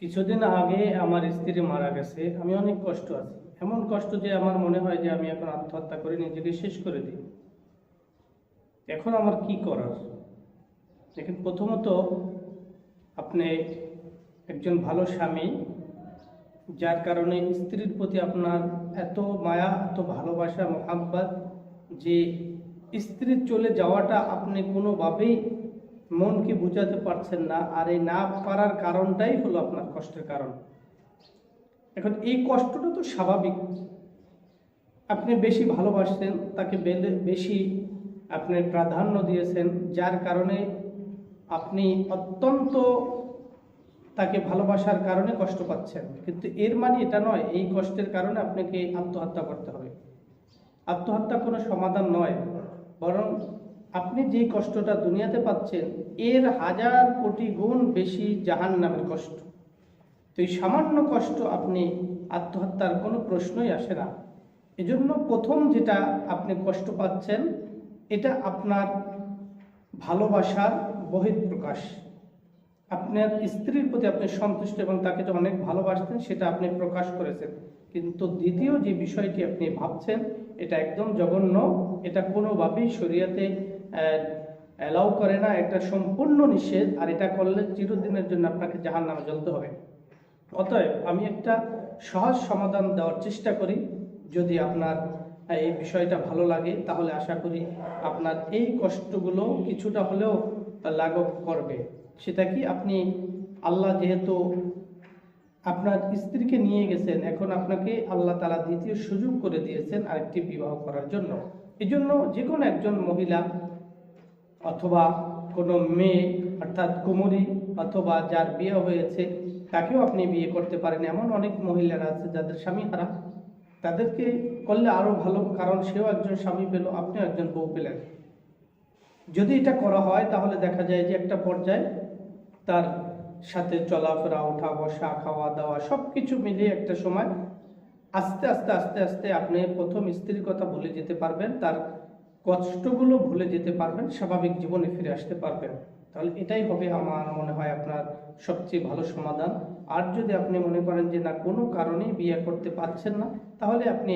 কিছুদিন আগে আমার স্ত্রী মারা গেছে। আমি অনেক কষ্ট আছি, এমন কষ্ট যে আমার মনে হয় যে আমি এখন আত্মহত্যা করে নিজেকে শেষ করে দিই। এখন আমার কি করার? দেখেন, প্রথমত আপনি একজন ভালো স্বামী, যার কারণে স্ত্রীর প্রতি আপনার এত মায়া, এত ভালোবাসা, মোহাব্বত, যে স্ত্রীর চলে যাওয়াটা আপনি কোনোভাবেই মনকে বোঝাতে পারছেন না। আর এই না পারার কারণটাই হলো আপনার কষ্টের কারণ। এখন এই কষ্টটা তো স্বাভাবিক। আপনি বেশি ভালোবাসছেন তাকে, বেশি আপনি প্রাধান্য দিয়েছেন, যার কারণে আপনি অত্যন্ত তাকে ভালোবাসার কারণে কষ্ট পাচ্ছেন। কিন্তু এর মানে এটা নয় এই কষ্টের কারণে আপনাকে আত্মহত্যা করতে হবে। আত্মহত্যা কোনো সমাধান নয়, বরং আপনি যেই কষ্টটা দুনিয়াতে পাচ্ছেন এর 1000 কোটি গুণ বেশি জাহান্নামের কষ্ট। তো এই সামান্য কষ্ট আপনি আত্মহত্যার কোনো প্রশ্নই আসে না। এজন্য প্রথম যেটা আপনি কষ্ট পাচ্ছেন, এটা আপনার ভালোবাসার বহিঃপ্রকাশ। আপনার স্ত্রীর প্রতি আপনি সন্তুষ্ট এবং তাকে যে অনেক ভালোবাসতেন সেটা আপনি প্রকাশ করেছেন। কিন্তু দ্বিতীয় যে বিষয়টি আপনি ভাবছেন, এটা একদম জঘন্য। এটা কোনোভাবেই শরীয়তে অ্যালাউ করে না, এটা সম্পূর্ণ নিষেধ। আর এটা করলে চিরদিনের জন্য আপনাকে জাহান্নামে জ্বলতে হবে। অতএব আমি একটা সহজ সমাধান দেওয়ার চেষ্টা করি। যদি আপনার এই বিষয়টা ভালো লাগে তাহলে আশা করি আপনার এই কষ্টগুলো কিছুটা হলেও লাঘব করবে। সেটা কি, আপনি আল্লাহ যেহেতু আপনার স্ত্রীকে নিয়ে গেছেন, এখন আপনাকে আল্লাহ তাআলা দ্বিতীয় সুযোগ করে দিয়েছেন আরেকটি বিবাহ করার জন্য। এই জন্য যে কোনো একজন মহিলা অথবা কোনো মেয়ে, অর্থাৎ কুমারী অথবা যার বিয়ে হয়েছে, তাকেও আপনি বিয়ে করতে পারেন। এমন অনেক মহিলারা আছে যাদের স্বামী হারা, তাদেরকে করলে আরো ভালো, কারণ সেও একজন স্বামী পেল, আপনিও একজন বউ পেলেন। যদি এটা করা হয় তাহলে দেখা যায় যে একটা পর্যায়ে তার সাথে চলাফেরা, ওঠা বসা, খাওয়া দাওয়া সবকিছু মিলিয়ে একটা সময় আস্তে আস্তে আস্তে আস্তে আপনি প্রথম স্ত্রীর কথা ভুলে যেতে পারবেন, তার কষ্টগুলো ভুলে যেতে পারবেন, স্বাভাবিক জীবনে ফিরে আসতে পারবেন। তাহলে এটাই হবে আমার মনে হয় আপনার সবচেয়ে ভালো সমাধান। আর যদি আপনি মনে করেন যে না, কোনো কারণেই বিয়ে করতে পারছেন না, তাহলে আপনি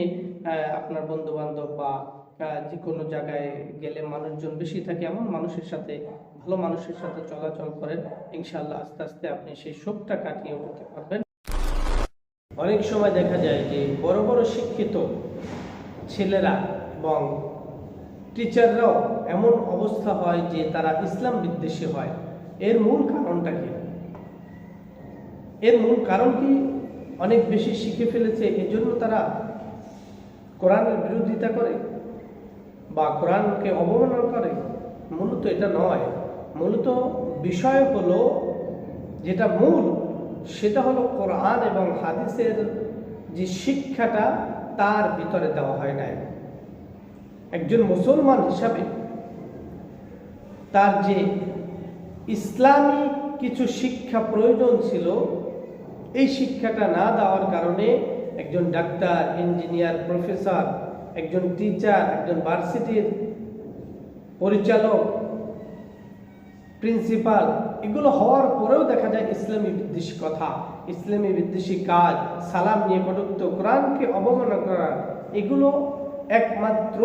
আপনার বন্ধু বান্ধব বা যে কোনো জায়গায় গেলে মানুষজন বেশি থাকে এমন মানুষের সাথে, ভালো মানুষের সাথে চলাচল করেন। ইনশাআল্লাহ আস্তে আস্তে আপনি সেই শোকটা কাটিয়ে উঠতে পারবেন। অনেক সময় দেখা যায় যে বড় বড় শিক্ষিত ছেলেরা এবং টিচাররাও এমন অবস্থা হয় যে তারা ইসলাম বিদ্বেষী হয়। এর মূল কারণটা কি? এর মূল কারণ কি? অনেক বেশি শিখে ফেলেছে এজন্য তারা কোরআনের বিরোধিতা করে বা কোরআনকে অবমাননা করে? মূলত এটা নয়। মূলত বিষয় হলো, যেটা মূল সেটা হলো কোরআন এবং হাদিসের যে শিক্ষাটা তার ভিতরে দেওয়া হয় নাই। একজন মুসলমান হিসাবে তার যে ইসলামী কিছু শিক্ষা প্রয়োজন ছিল, এই শিক্ষাটা না দেওয়ার কারণে একজন ডাক্তার, ইঞ্জিনিয়ার, প্রফেসর, একজন টিচার, একজন ভার্সিটির পরিচালক, প্রিন্সিপাল, এগুলো হওয়ার পরেও দেখা যায় ইসলামী বিদ্বেষী কথা, ইসলামী বিদ্বেষী কাজ, সালাম নিয়ে কটূক্তি, কোরআনকে অবমাননা করা, এগুলো একমাত্র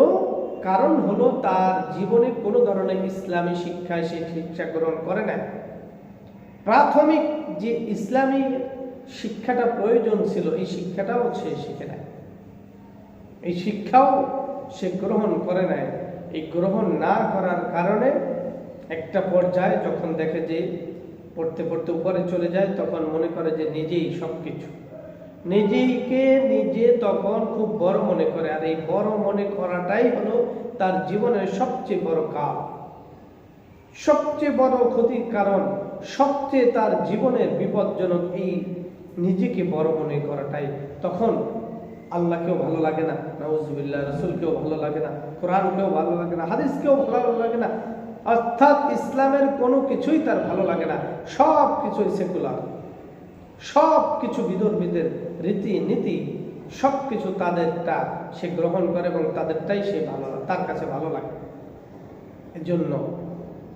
কারণ হলো তার জীবনে কোনো ধরনের ইসলামী শিক্ষায় সে শিক্ষা গ্রহণ করে না। প্রাথমিক যে ইসলামী শিক্ষাটা প্রয়োজন ছিল, এই শিক্ষাটাও সে শিখে নেয়, এই শিক্ষাও সে গ্রহণ করে নেয়। এই গ্রহণ না করার কারণে একটা পর্যায়ে যখন দেখে যে পড়তে পড়তে উপরে চলে যায়, তখন মনে করে যে নিজেই সবকিছু, নিজেকে নিজে তখন খুব বড় মনে করে। আর এই বড় মনে করাটাই হলো তার জীবনের সবচেয়ে বড় কাল, সবচেয়ে বড় ক্ষতির কারণ, সবচেয়ে তার জীবনের বিপজ্জনক এই নিজেকে বড় মনে করাটাই। তখন আল্লাহকেও ভালো লাগে না, নাউজুবিল্লাহ, রাসূলকেও ভালো লাগে না, কোরআনকেও ভালো লাগে না, হাদিসকেও ভালো লাগে না, অর্থাৎ ইসলামের কোনো কিছুই তার ভালো লাগে না। সব কিছুই সেকুলার, সব কিছু বিধর্মীদের রীতি নীতি, সব কিছু তাদেরটা সে গ্রহণ করে এবং তাদেরটাই সে ভালো, তার কাছে ভালো লাগে। এজন্য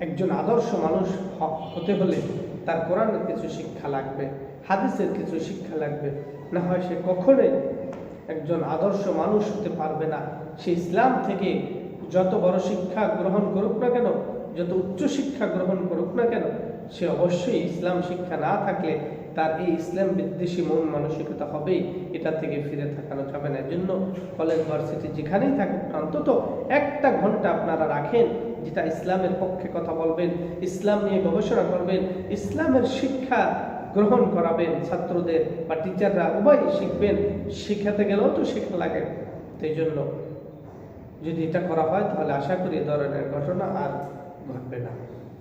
একজন আদর্শ মানুষ হতে হলে তার কোরআনের কিছু শিক্ষা লাগবে, হাদিসের কিছু শিক্ষা লাগবে, না হয় সে কখনোই একজন আদর্শ মানুষ হতে পারবে না। সে ইসলাম থেকে যত বড় শিক্ষা গ্রহণ করুক না কেন, যত উচ্চ শিক্ষা গ্রহণ করুক না কেন, সে অবশ্যই ইসলাম শিক্ষা না থাকলে তার এই ইসলাম বিদ্বেষী মন মানসিকতা হবেই, এটা থেকে ফিরে থাকানো যাবে না। এজন্য কলেজ ভার্সিটি যেখানেই থাকুক অন্তত একটা ঘন্টা আপনারা রাখেন, যেটা ইসলামের পক্ষে কথা বলবেন, ইসলাম নিয়ে গবেষণা করবেন, ইসলামের শিক্ষা গ্রহণ করাবেন ছাত্রদের বা টিচাররা, উভয় শিখবেন। শিখাতে গেলেও তো শেখা লাগে। তো এই জন্য যদি এটা করা হয় তাহলে আশা করি এ ধরনের ঘটনা আর ঘটবে না।